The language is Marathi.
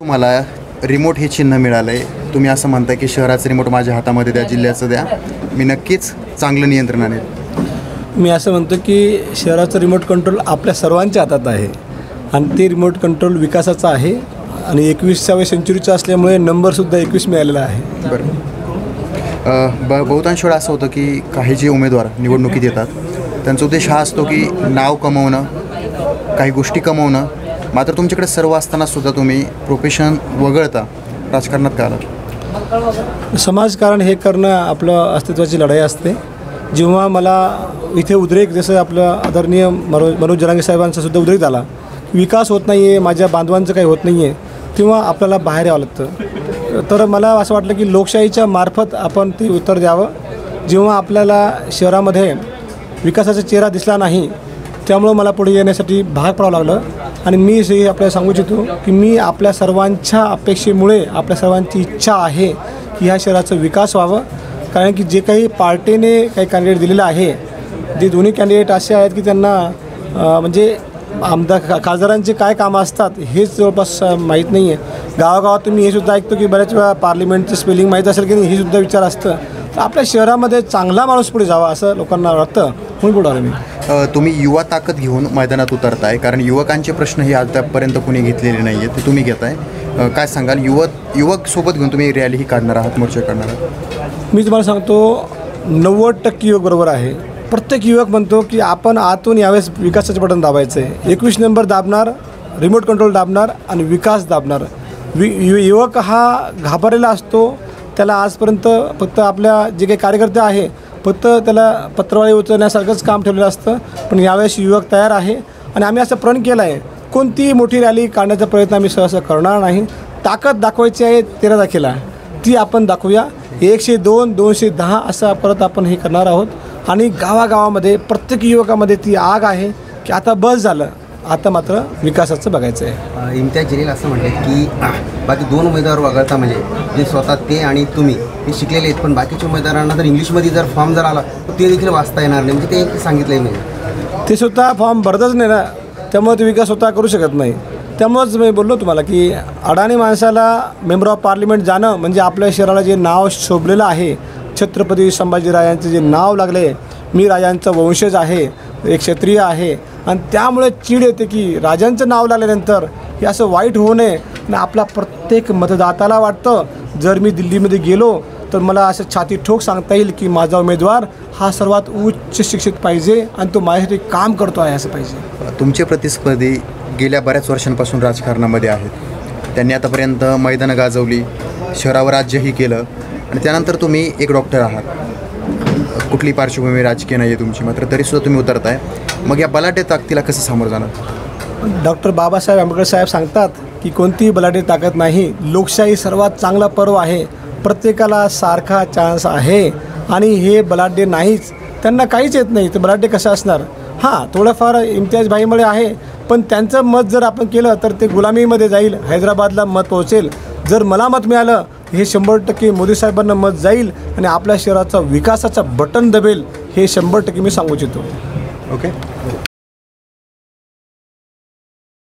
तुम्हाला रिमोट हे चिन्ह मिळालं आहे. तुम्ही असं म्हणताय की शहराचं रिमोट माझ्या हातामध्ये द्या, जिल्ह्याचं द्या, मी नक्कीच चांगलं नियंत्रण आणेल. मी असं म्हणतो की शहराचं रिमोट कंट्रोल आपल्या सर्वांच्या हातात आहे आणि ते रिमोट कंट्रोल विकासाचं आहे आणि 21व्या सेंचुरीचं असल्यामुळे नंबरसुद्धा 21 मिळालेला आहे. बरं, बहुतांश वेळा असं होतं की काही जे उमेदवार निवडणुकीत येतात त्यांचा उद्देश हा असतो की नाव कमवणं, काही गोष्टी कमवणं. मात्र तुमच्याकडे सर्व असतानासुद्धा तुम्ही प्रोफेशन वगळता राजकारणात का आलात? समाजकारण हे करणं आपलं अस्तित्वाची लढाई असते. जेव्हा मला इथे उद्रेक, जसं आपलं आदरणीय मनोज जरांगे साहेबांचा सुद्धा उद्रेक झाला, विकास होत नाही आहे, माझ्या बांधवांचं काही होत नाही आहे, तेव्हा आपल्याला बाहेर यावं लागतं. तर मला असं वाटलं की लोकशाहीच्या मार्फत आपण ते उत्तर द्यावं. जेव्हा आपल्याला शहरामध्ये विकासाचा चेहरा दिसला नाही, त्यामुळं मला पुढे येण्यासाठी भाग पडावं लागलं. आणि मी हे आपल्याला सांगू इच्छितो की मी आपल्या सर्वांच्या अपेक्षेमुळे, आपल्या सर्वांची इच्छा आहे की ह्या शहराचा विकास व्हावं. कारण की जे काही पार्टीने काही कॅन्डिडेट दिलेलं आहे, जे दोन्ही कॅन्डिडेट असे आहेत की त्यांना म्हणजे आमदार खासदारांचे काय कामं असतात हेच जवळपास माहीत नाही आहे. गावागावात तुम्ही हे सुद्धा ऐकतो की बऱ्याच वेळा पार्लिमेंटचं स्पेलिंग माहीत असेल की नाही, हे सुद्धा विचार असतं. तर आपल्या शहरामध्ये चांगला माणूस पुढे जावा असं लोकांना वाटतं, म्हणून पुढे आलो मी. तुम्ही युवा ताकद घेऊन मैदानात उतरताय, कारण युवकांचे प्रश्न हे आतापर्यंत कोणी घेतलेले नाही आहेत, ते तुम्ही घेताय. काय सांगाल, युवक सोबत घेऊन तुम्ही रॅलीही काढणार आहात, मोर्चा काढणार आहात? मी तुम्हाला सांगतो 90% युवक बरोबर आहे. प्रत्येक युवक म्हणतो की आपण आतून यावेळेस विकासाचं बटन दाबायचं आहे. 21 नंबर दाबणार, रिमोट कंट्रोल दाबणार आणि विकास दाबणार. युवक हा घाबरलेला असतो. त्याला आजपर्यंत फक्त आपल्या जे काही कार्यकर्ते आहे फक्त त्याला पत्रवाळी उचलण्यासारखंच काम ठेवलेलं असतं. पण यावेळेस युवक तयार आहे आणि आम्ही असं प्रण केलं आहे, कोणतीही मोठी रॅली काढण्याचा प्रयत्न आम्ही सहसा करणार नाही. ताकद दाखवायची आहे 13 तारखेला, ती आपण दाखवूया. 102, 210 असं परत आपण हे करणार आहोत. आणि गावागावामध्ये प्रत्येक युवकामध्ये ती आग आहे की आता बस झालं, आता मात्र विकासाचं बघायचं आहे. इम्तियाज जलील असं म्हणले की बाकी 2 उमेदवार वगळता, म्हणजे जे स्वतः ते आणि तुम्ही हे शिकलेले आहेत, पण बाकीच्या उमेदवारांना जर इंग्लिशमध्ये जर फॉर्म जर आला तर ते देखील वाचता येणार नाही, म्हणजे ते सांगितलं आहे. म्हणजे ते स्वतः फॉर्म भरतच नाही ना, त्यामुळे ते विकास स्वतः करू शकत नाही. त्यामुळंच मी बोललो तुम्हाला की अडाणी माणसाला मेंबर ऑफ पार्लिमेंट जाणं म्हणजे आपल्या शहराला जे नाव शोभलेलं आहे, छत्रपती संभाजीराजांचं जे नाव लागले, मी राजांचा वंशज आहे, एक क्षत्रिय आहे, आणि त्यामुळे चीड येते की राजांचं नाव लागल्यानंतर हे असं वाईट होऊ नये. आणि आपला प्रत्येक मतदाताला वाटतं जर मी दिल्लीमध्ये गेलो तर मला असं छाती ठोक सांगता येईल की माझा उमेदवार हा सर्वात उच्च शिक्षित पाहिजे आणि तो माझ्यासाठी काम करतो आहे असं पाहिजे. तुमचे प्रतिस्पर्धी गेल्या बऱ्याच वर्षांपासून राजकारणामध्ये आहेत. त्यांनी आतापर्यंत मैदानं गाजवली, शहरावर राज्यही केलं, आणि त्यानंतर तुम्ही एक डॉक्टर आहात. कुठली पार्श्वभूमी राजकीय नाही आहे तुमची, मात्र तरीसुद्धा तुम्ही उतरताय. मग या बलाढ्य ताकदीला कसं सामोरं जाणार? डॉक्टर बाबासाहेब आंबेडकर साहेब सांगतात की कोणतीही बलाढ्य ताकद नाही, लोकशाही सर्वात चांगला पर्व आहे, प्रत्येकाला सारखा चान्स आहे. आणि हे बलाढ्य नाहीच, त्यांना काहीच येत नाही, तर बलाढ्य कसं असणार? हां, थोडंफार इम्तियाज भाईमुळे आहे, पण त्यांचं मत जर आपण केलं तर ते गुलामीमध्ये जाईल, हैदराबादला मत पोहोचेल. जर मला मत मिळालं हे 100% मोदी साहेबांना मत जाईल आणि आपल्या शहराचा विकासाचा बटन दबेल, हे 100% मी सांगू इच्छितो. ओके.